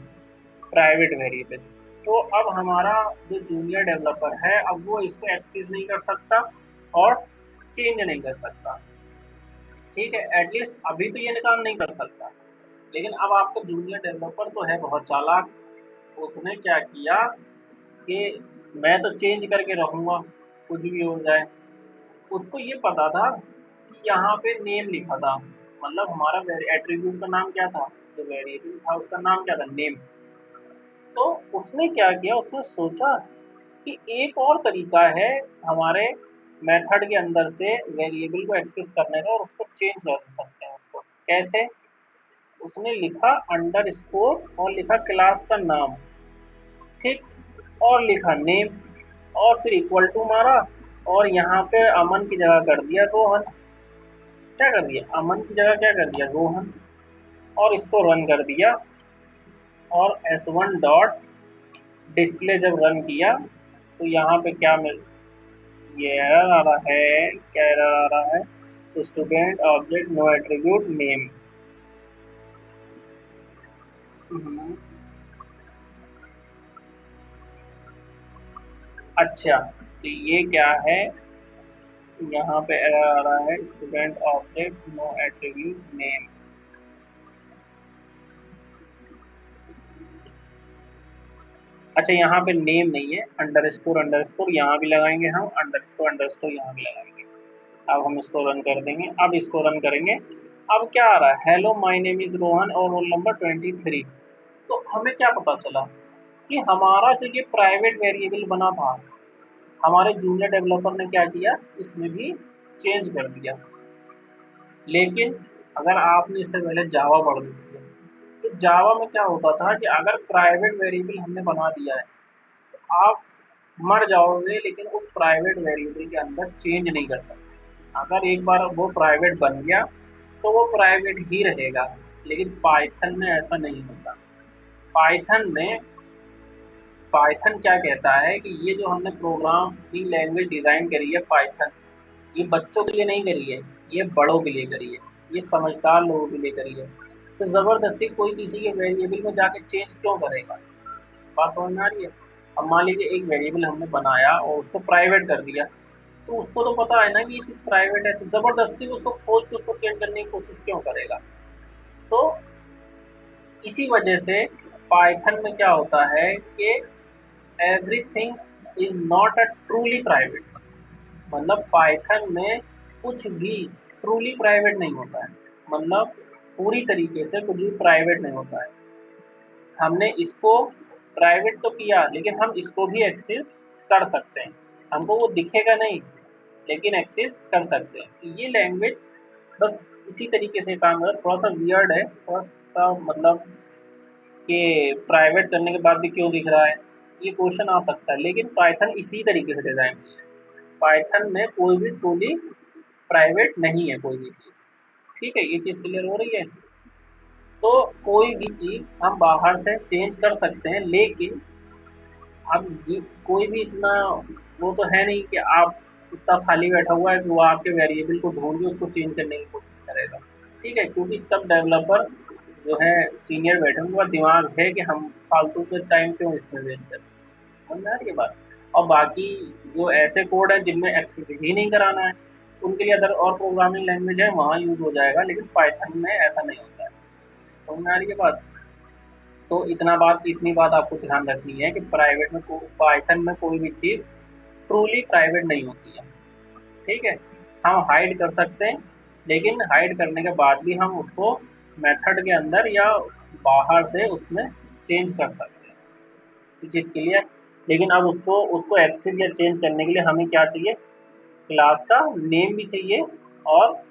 प्राइवेट वेरिएबल। तो अब हमारा जो जूनियर डेवलपर है अब वो इसको एक्सेस नहीं कर सकता और चेंज नहीं कर सकता। ठीक है, एटलीस्ट अभी तो ये काम नहीं कर सकता। लेकिन अब आपका जूनियर डेवलपर तो है बहुत चालाक, उसने क्या किया कि मैं तो चेंज करके रहूँगा कुछ भी हो जाए। उसको ये पता था कि यहाँ पे नेम लिखा था, मतलब हमारा एट्रीब्यूट का नाम क्या था, जो वेरिएबल था उसका नाम क्या था, नेम। तो उसने क्या किया, उसने सोचा कि एक और तरीका है हमारे मेथड के अंदर से वेरिएबल को एक्सेस करने का और उसको चेंज कर सकते हैं। उसको कैसे, उसने लिखा अंडरस्कोर और लिखा क्लास का नाम, ठीक, और लिखा नेम और फिर इक्वल टू मारा और यहाँ पे अमन की जगह कर दिया रोहन। क्या कर दिया, अमन की जगह क्या कर दिया, रोहन, और इसको रन कर दिया। और S1 डॉट डिस्प्ले जब रन किया तो यहाँ पे क्या मिल, ये एरर आ रहा है, क्या एरर आ रहा है, student object no attribute name. अच्छा तो ये क्या है, यहाँ पे एरर आ रहा है student object no attribute name. अच्छा यहाँ पे नेम नहीं है, अंडरस्कोर अंडरस्कोर यहाँ भी लगाएंगे हम, अंडरस्कोर अंडरस्कोर यहाँ भी लगाएंगे। अब हम इसको रन कर देंगे, अब इसको रन करेंगे। अब क्या आ रहा है, hello my name is Rohan और रोल नंबर 23। तो हमें क्या पता चला कि हमारा जो ये प्राइवेट वेरिएबल बना था, हमारे जूनियर डेवलपर ने क्या किया, इसमें भी चेंज कर दिया। लेकिन अगर आपने इससे पहले जावा पढ़ ली है तो जावा में क्या होता था कि अगर प्राइवेट वेरिएबल हमने बना दिया है तो आप मर जाओगे लेकिन उस प्राइवेट वेरिएबल के अंदर चेंज नहीं कर सकते। अगर एक बार वो प्राइवेट बन गया तो वो प्राइवेट ही रहेगा। लेकिन पाइथन में ऐसा नहीं होता। पाइथन क्या कहता है कि ये जो हमने प्रोग्रामिंग लैंग्वेज डिज़ाइन करी है पाइथन, ये बच्चों के लिए नहीं करी है, ये बड़ों के लिए करी है, ये समझदार लोगों के लिए करी है। तो ज़बरदस्ती कोई किसी के वेरिएबल में जाके चेंज क्यों करेगा? बात समझ में आ रही है? अब मान लीजिए एक वेरिएबल हमने बनाया और उसको प्राइवेट कर दिया, तो उसको तो पता है ना कि ये चीज़ प्राइवेट है, तो ज़बरदस्ती उसको खोज के उसको चेंज करने की कोशिश क्यों करेगा? तो इसी वजह से पाइथन में क्या होता है कि everything is not a truly private, मतलब पाइथन में कुछ भी ट्रूली प्राइवेट नहीं होता है, मतलब पूरी तरीके से कुछ भी प्राइवेट नहीं होता है। हमने इसको प्राइवेट तो किया लेकिन हम इसको भी एक्सेस कर सकते हैं, हमको वो दिखेगा नहीं लेकिन एक्सेस कर सकते हैं। तो ये लैंग्वेज बस इसी तरीके से काम कर, थोड़ा सा वियर्ड है, थोड़ा सा मतलब कि प्राइवेट करने के बाद भी क्यों दिख रहा है, ये क्वेश्चन आ सकता है। लेकिन पाइथन इसी तरीके से डिज़ाइन की है, पाइथन में कोई भी ट्रूली प्राइवेट नहीं है कोई भी चीज़। ठीक है, ये चीज़ क्लियर हो रही है? तो कोई भी चीज़ हम बाहर से चेंज कर सकते हैं, लेकिन अब ये कोई भी इतना वो तो है नहीं कि आप इतना खाली बैठा हुआ है कि वो आपके वेरिएबल को ढूंढ के उसको चेंज करने की कोशिश करेगा। ठीक है, क्योंकि सब डेवलपर जो है सीनियर बैठे उनके पास दिमाग है कि हम फालतू के टाइम क्यों इसमें वेस्ट करें। समझ में आ रही है बात? और बाकी जो ऐसे कोड है जिनमें एक्सेस ही नहीं कराना है उनके लिए अदर और प्रोग्रामिंग लैंग्वेज है वहाँ यूज हो जाएगा, लेकिन पाइथन में ऐसा नहीं होता है। समझ में आ रही है बात? तो इतनी बात आपको ध्यान रखनी है कि प्राइवेट में पाइथन में कोई भी चीज़ ट्रूली प्राइवेट नहीं होती है। ठीक है, हम हाइड कर सकते हैं, लेकिन हाइड करने के बाद भी हम उसको मेथड के अंदर या बाहर से उसमें चेंज कर सकते हैं इस चीज़ के लिए। लेकिन अब उसको एक्सेस या चेंज करने के लिए हमें क्या चाहिए, क्लास का नेम भी चाहिए और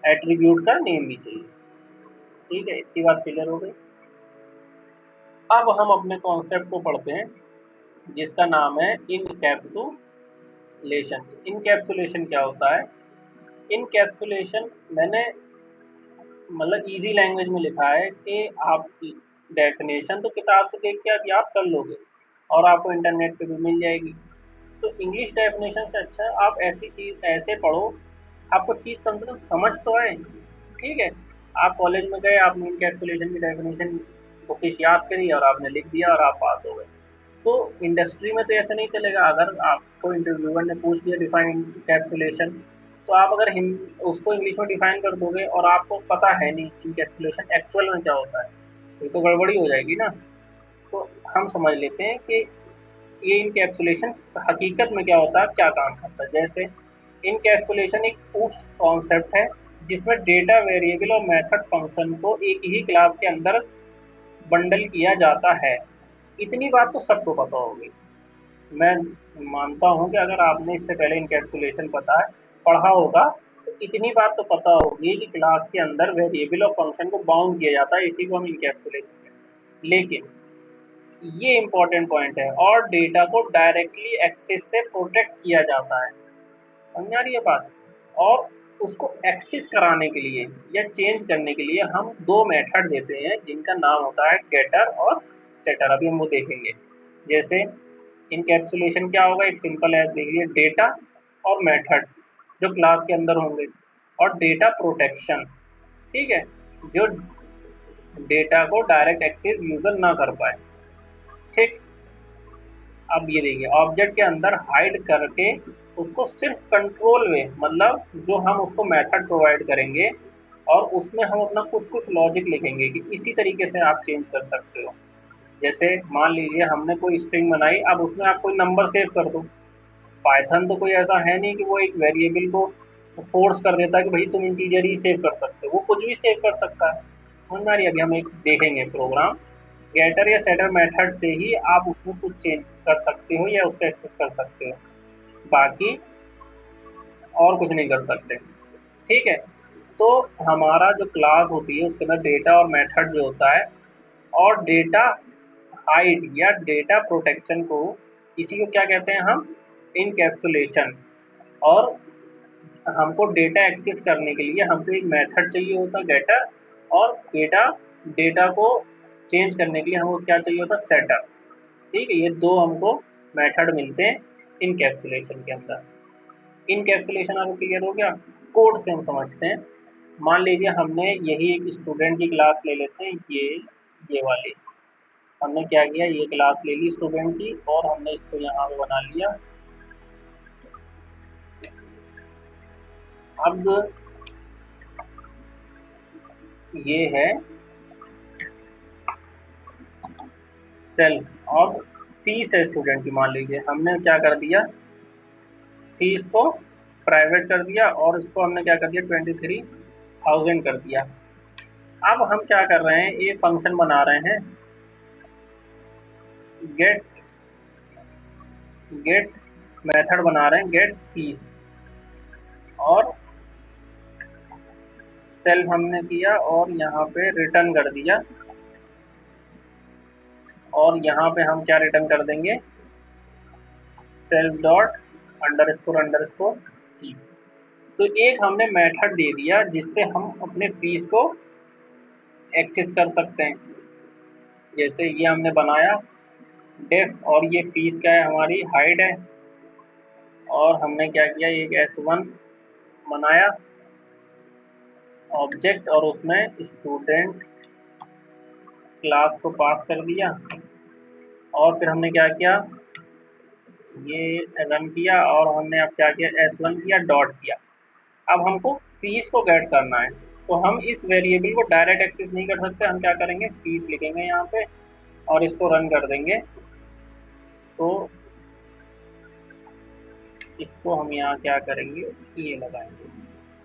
एट्रीब्यूट का नेम भी चाहिए। ठीक है, इतनी बात क्लियर हो गई। अब हम अपने कॉन्सेप्ट को पढ़ते हैं जिसका नाम है इनकैप्सुलेशन। इनकैप्सुलेशन क्या होता है? इनकैप्सुलेशन मैंने मतलब इजी लैंग्वेज में लिखा है कि आप डेफिनेशन तो किताब से देख के आप याद कर लोगे और आपको इंटरनेट पे भी मिल जाएगी। तो इंग्लिश डेफिनेशन से अच्छा आप ऐसी चीज़ ऐसे पढ़ो, आपको चीज़ कम से कम समझ तो आए। ठीक है, आप कॉलेज में गए, आपने इनकैप्सुलेशन की डेफिनेशन बुकिश याद करी और आपने लिख दिया और आप पास हो गए। तो इंडस्ट्री में तो ऐसा नहीं चलेगा। अगर आपको इंटरव्यूअर ने पूछ लिया डिफाइन इनकैप्सुलेशन, तो आप अगर उसको इंग्लिश में डिफाइन कर दोगे और आपको पता है नहीं इनकैप्सुलेशन एक्चुअल में क्या होता है, तो गड़बड़ी हो जाएगी ना। तो हम समझ लेते हैं कि ये इनकैप्सुलेशन हकीकत में क्या होता है, क्या काम करता है। जैसे इनकैप्सुलेशन एक ऊप्स कॉन्सेप्ट है जिसमें डेटा वेरिएबल और मेथड फंक्शन को एक ही क्लास के अंदर बंडल किया जाता है। इतनी बात तो सबको पता होगी। मैं मानता हूँ कि अगर आपने इससे पहले इनकैप्सुलेशन पढ़ा होगा, तो इतनी बात तो पता होगी कि क्लास के अंदर वेरिएबल और फंक्शन को बाउंड किया जाता है, इसी को हम इनकैप्सुलेशन कहते हैं। लेकिन ये इंपॉर्टेंट पॉइंट है, और डेटा को डायरेक्टली एक्सेस से प्रोटेक्ट किया जाता है। समझ आ रही है बात? और उसको एक्सेस कराने के लिए या चेंज करने के लिए हम दो मेथड देते हैं जिनका नाम होता है गेटर और सेटर। अभी हम वो देखेंगे। जैसे इनकैप्सुलेशन क्या होगा, एक सिंपल है, देखिए डेटा और मेथड जो क्लास के अंदर होंगे, और डेटा प्रोटेक्शन। ठीक है, जो डेटा को डायरेक्ट एक्सेस यूजर ना कर पाए। ठीक, अब ये देखिए ऑब्जेक्ट के अंदर हाइड करके उसको सिर्फ कंट्रोल में, मतलब जो हम उसको मेथड प्रोवाइड करेंगे और उसमें हम अपना कुछ लॉजिक लिखेंगे कि इसी तरीके से आप चेंज कर सकते हो। जैसे मान लीजिए हमने कोई स्ट्रिंग बनाई, अब उसमें आप कोई नंबर सेव कर दो। पाइथन तो कोई ऐसा है नहीं कि वो एक वेरिएबल को फोर्स कर देता है कि भाई तुम इंटीजर ही सेव कर सकते हो, वो कुछ भी सेव कर सकता है। समझ में आ रही है? अभी हम एक देखेंगे प्रोग्राम, गेटर या सेटर मेथड से ही आप उसमें कुछ चेंज कर सकते हो या उसको एक्सेस कर सकते हो, बाकी और कुछ नहीं कर सकते। ठीक है, तो हमारा जो क्लास होती है उसके अंदर डेटा और मेथड जो होता है, और डेटा हाइड या डेटा प्रोटेक्शन को, इसी को क्या कहते हैं हम, इनकैप्सुलेशन। और हमको डेटा एक्सेस करने के लिए हमको एक मेथड चाहिए होता है गेटर, और डेटा को चेंज करने के लिए हमको क्या चाहिए होता है, सेटर। ठीक है, ये दो हमको मेथड मिलते हैं इनकैप्सुलेशन के अंदर। इनकैप्सुलेशन आपको क्लियर हो गया? कोड से हम समझते हैं। मान लीजिए हमने यही एक स्टूडेंट की क्लास ले लेते हैं, ये वाली। हमने क्या किया, ये क्लास ले ली स्टूडेंट की और हमने इसको यहाँ पे बना लिया। अब ये है सेल्फ, और फीस है स्टूडेंट की। मान लीजिए हमने क्या कर दिया, फीस को प्राइवेट कर दिया और इसको हमने क्या कर दिया, 23,000 कर दिया। अब हम क्या कर रहे हैं, ये फंक्शन बना रहे हैं गेट मेथड बना रहे हैं गेट फीस, और सेल्फ हमने किया और यहाँ पे रिटर्न कर दिया, और यहाँ पे हम क्या रिटर्न कर देंगे, सेल्फ डॉट अंडरस्कोर फीस। तो एक हमने मेथड दे दिया जिससे हम अपने फीस को एक्सेस कर सकते हैं। जैसे ये हमने बनाया डेफ, और ये फीस क्या है हमारी, हाइड है। और हमने क्या किया, एक S1 बनाया ऑब्जेक्ट, और उसमें स्टूडेंट क्लास को पास कर दिया। और फिर हमने क्या किया, ये रन किया, और हमने अब क्या किया, S1 किया, डॉट किया। अब हमको फीस को गेट करना है, तो हम इस वेरिएबल को डायरेक्ट एक्सेस नहीं कर सकते। हम क्या करेंगे, फीस लिखेंगे यहाँ पे और इसको रन कर देंगे। इसको इसको हम यहाँ क्या करेंगे, ये लगाएंगे,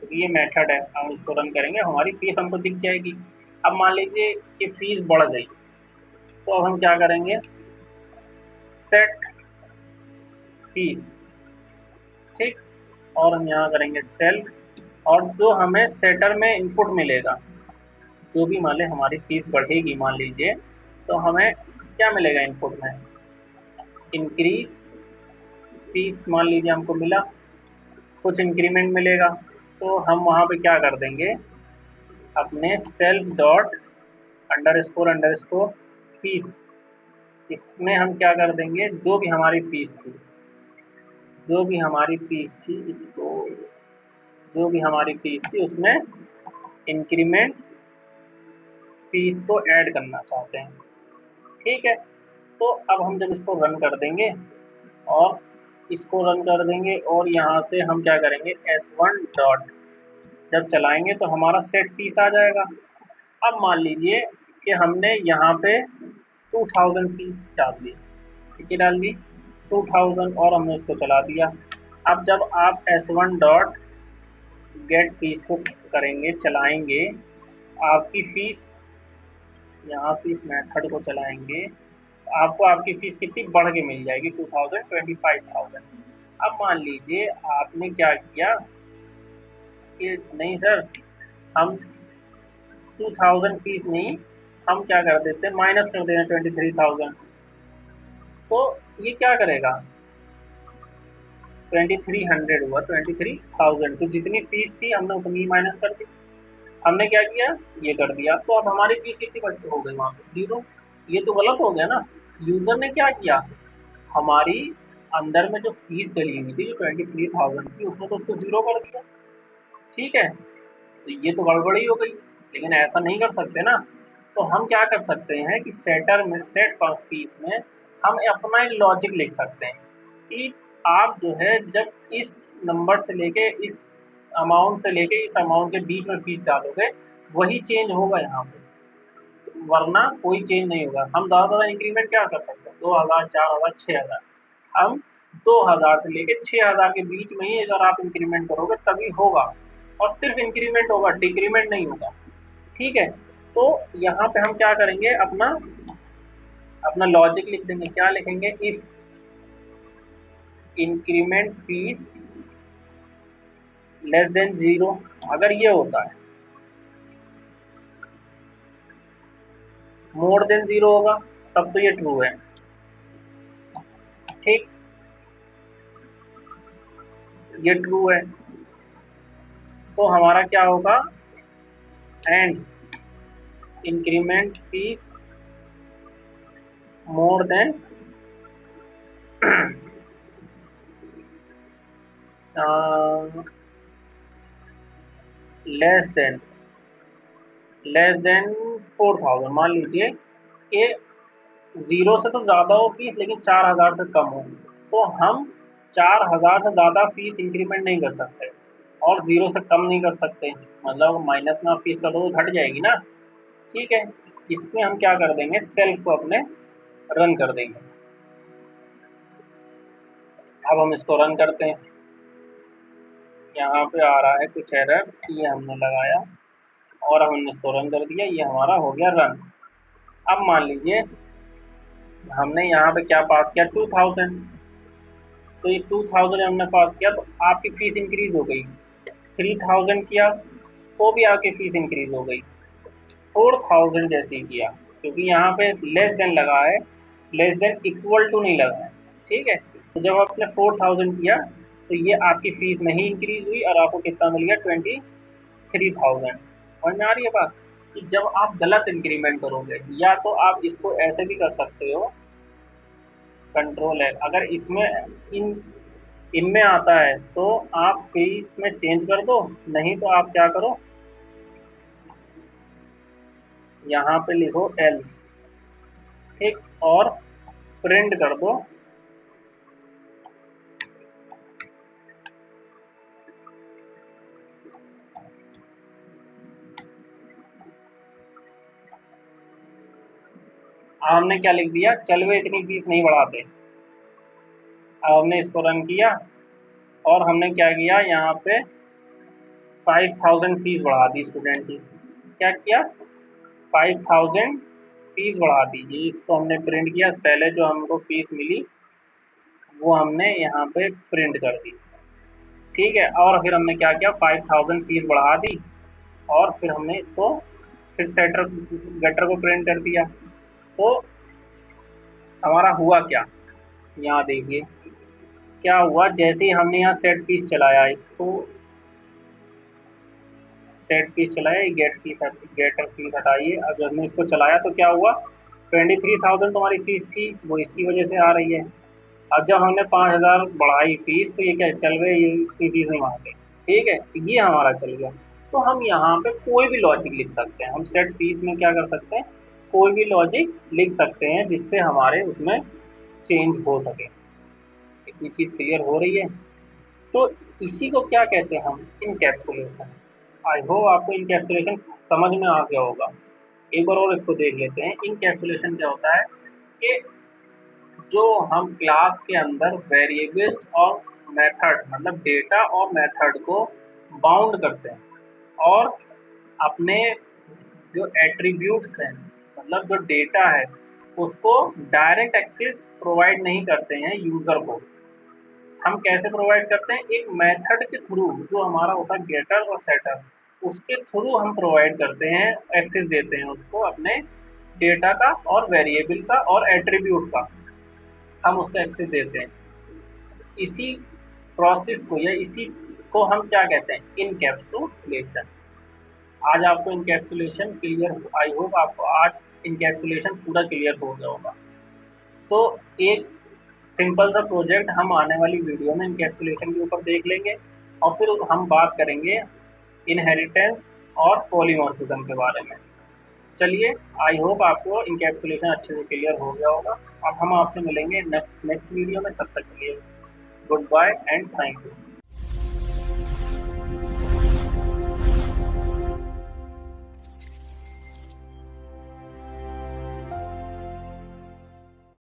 तो ये मेथड है। हम इसको रन करेंगे, हमारी फीस हमको दिख जाएगी। अब मान लीजिए कि फीस बढ़ गई, तो अब हम क्या करेंगे, सेट फीस, ठीक, और हम यहाँ करेंगे सेल, और जो हमें सेटर में इनपुट मिलेगा, जो भी मान ली हमारी फीस बढ़ेगी मान लीजिए, तो हमें क्या मिलेगा इनपुट में, इंक्रीज फीस मान लीजिए हमको मिला, कुछ इंक्रीमेंट मिलेगा, तो हम वहाँ पे क्या कर देंगे, अपने सेल्फ डॉट अंडरस्कोर फीस, इसमें हम क्या कर देंगे, जो भी हमारी फीस थी, जो भी हमारी फीस थी, इसको जो भी हमारी फीस थी उसमें इंक्रीमेंट फीस को ऐड करना चाहते हैं, ठीक है। तो अब हम जब इसको रन कर देंगे और इसको रन कर देंगे और यहाँ से हम क्या करेंगे, S1 डॉट जब चलाएंगे तो हमारा सेट फीस आ जाएगा। अब मान लीजिए कि हमने यहाँ पे 2000 फीस डाल दी, कितनी डाल दी, 2000, और हमने इसको चला दिया। अब जब आप S1 डॉट गेट फीस को करेंगे, चलाएंगे, आपकी फीस यहाँ से इस मेथड को चलाएंगे, आपको आपकी फीस कितनी बढ़ के मिल जाएगी, 2000, 25,000। अब मान लीजिए आपने क्या किया कि नहीं सर, हम 2000 फीस नहीं, हम क्या कर देते हैं, माइनस कर देते हैं 23,000, तो ये क्या करेगा, 2300 हुआ, 23,000, तो जितनी फीस थी हमने उतनी माइनस कर दी। हमने क्या किया, ये कर दिया, तो अब हमारी फीस कितनी बची हो गई, वहाँ पे 0। ये तो गलत हो गया ना, यूजर ने क्या किया, हमारी अंदर में जो फीस डली हुई थी, जो 23,000 थी, उसने तो उसको 0 कर दिया, ठीक है, तो ये तो गड़बड़ी हो गई। लेकिन ऐसा नहीं कर सकते ना, तो हम क्या कर सकते हैं कि सेटर में, सेट फीस में हम अपना एक लॉजिक लिख सकते हैं कि आप जो है जब इस नंबर से लेके इस अमाउंट से लेके इस अमाउंट के बीच में फीस डालोगे, वही चेंज होगा यहाँ पे, वरना कोई चेंज नहीं होगा। हम ज़्यादा इंक्रीमेंट क्या कर सकते हैं, 2000, 4000, 6000, हम 2000 से लेके 6000 के बीच में ही अगर आप इंक्रीमेंट करोगे तभी होगा, और सिर्फ इंक्रीमेंट होगा, डिक्रीमेंट नहीं होगा, ठीक है। तो यहाँ पे हम क्या करेंगे, अपना अपना लॉजिक लिख देंगे, क्या लिखेंगे, if increment fees less than 0, अगर ये होता है, मोर देन 0 होगा, तब तो ये ट्रू है, ठीक, ये ट्रू है, तो हमारा क्या होगा, and increment fees more than less than 4000, मान लीजिए कि 0 से तो ज़्यादा हो फीस, लेकिन 4000 से कम हो, तो हम 4000 से ज़्यादा फीस इंक्रीमेंट नहीं कर सकते और 0 से कम नहीं कर सकते, मतलब माइनस में आप फीस कर दो तो घट जाएगी ना, ठीक है। इसमें हम क्या कर देंगे, सेल्फ को अपने रन कर देंगे। अब हम इसको रन करते हैं, यहाँ पे आ रहा है कुछ एरर, ये हमने लगाया और हमने इसको रन कर दिया, ये हमारा हो गया रन। अब मान लीजिए हमने यहाँ पे क्या पास किया, 2000, तो ये 2000 हमने पास किया, तो आपकी फीस इंक्रीज हो गई, 3000 किया तो भी आपकी फीस इंक्रीज हो गई, 4000 जैसे ही किया, क्योंकि यहाँ पे लेस देन लगा है, लेस देन इक्वल टू नहीं लगा है, ठीक है। तो जब आपने 4000 किया तो ये आपकी फीस नहीं इंक्रीज हुई और आपको कितना मिल गया, 23,000। समझ में आ रही है बात, कि जब आप गलत इंक्रीमेंट करोगे, या तो आप इसको ऐसे भी कर सकते हो, कंट्रोल है, अगर इसमें इनमें आता है तो आप फीस में चेंज कर दो, नहीं तो आप क्या करो, यहाँ पे लिखो एल्स, ठीक, और प्रिंट कर दो हमने क्या लिख दिया, चल वे इतनी फीस नहीं बढ़ाते। अब हमने इसको रन किया और हमने क्या किया, यहाँ पे 5000 फीस बढ़ा दी स्टूडेंट की। क्या किया, 5000 फीस बढ़ा दी। ये इसको हमने प्रिंट किया, पहले जो हमको फीस मिली वो हमने यहाँ पे प्रिंट कर दी, ठीक है। और फिर हमने क्या किया, 5000 फीस बढ़ा दी और फिर हमने इसको फिर सेटर गेटर को प्रिंट कर दिया। तो हमारा हुआ क्या, यहाँ देखिए क्या हुआ। जैसे ही हमने यहाँ सेट फीस चलाया, इसको सेट फीस चलाया, गेटर फीस हटाइए। अब जब हमने इसको चलाया तो क्या हुआ, 23,000 तुम्हारी फीस थी, वो इसकी वजह से आ रही है। अब जब हमने 5,000 बढ़ाई फीस, तो ये क्या चल रही है, ये फीस नहीं मांगते, ठीक है, ये हमारा चल गया। तो हम यहाँ पे कोई भी लॉजिक लिख सकते हैं, हम सेट फीस में क्या कर सकते हैं, कोई भी लॉजिक लिख सकते हैं जिससे हमारे उसमें चेंज हो सके। इतनी चीज़ क्लियर हो रही है। तो इसी को क्या कहते हैं हम, इनकैप्सुलेशन। आई होप आपको इनकैप्सुलेशन समझ में आ गया होगा। एक बार और इसको देख लेते हैं। इनकैप्सुलेशन क्या होता है कि जो हम क्लास के अंदर वेरिएबल्स और मेथड, मतलब डेटा और मेथड को बाउंड करते हैं और अपने जो एट्रीब्यूट्स हैं, मतलब जो डेटा है, उसको डायरेक्ट एक्सेस प्रोवाइड नहीं करते हैं यूज़र को। हम कैसे प्रोवाइड करते हैं, एक मेथड के थ्रू, जो हमारा होता है गेटर और सेटर, उसके थ्रू हम प्रोवाइड करते हैं, एक्सेस देते हैं उसको अपने डेटा का और वेरिएबल का और एट्रीब्यूट का, हम उसको एक्सेस देते हैं। इसी प्रोसेस को या इसी को हम क्या कहते हैं, इनकैप्सुलेशन। आज आपको इनकैप्सुलेशन क्लियर, आई होप आपको आज इनकैप्सुलेशन पूरा क्लियर हो गया होगा। तो एक सिंपल सा प्रोजेक्ट हम आने वाली वीडियो में इनकैप्सुलेशन के ऊपर देख लेंगे और फिर हम बात करेंगे इनहेरिटेंस और पॉलीमॉर्फिज्म के बारे में। चलिए, आई होप आपको इनकैप्सुलेशन अच्छे से क्लियर हो गया होगा। अब हम आपसे मिलेंगे नेक्स्ट वीडियो में, तब तक के लिए goodbye and thank you.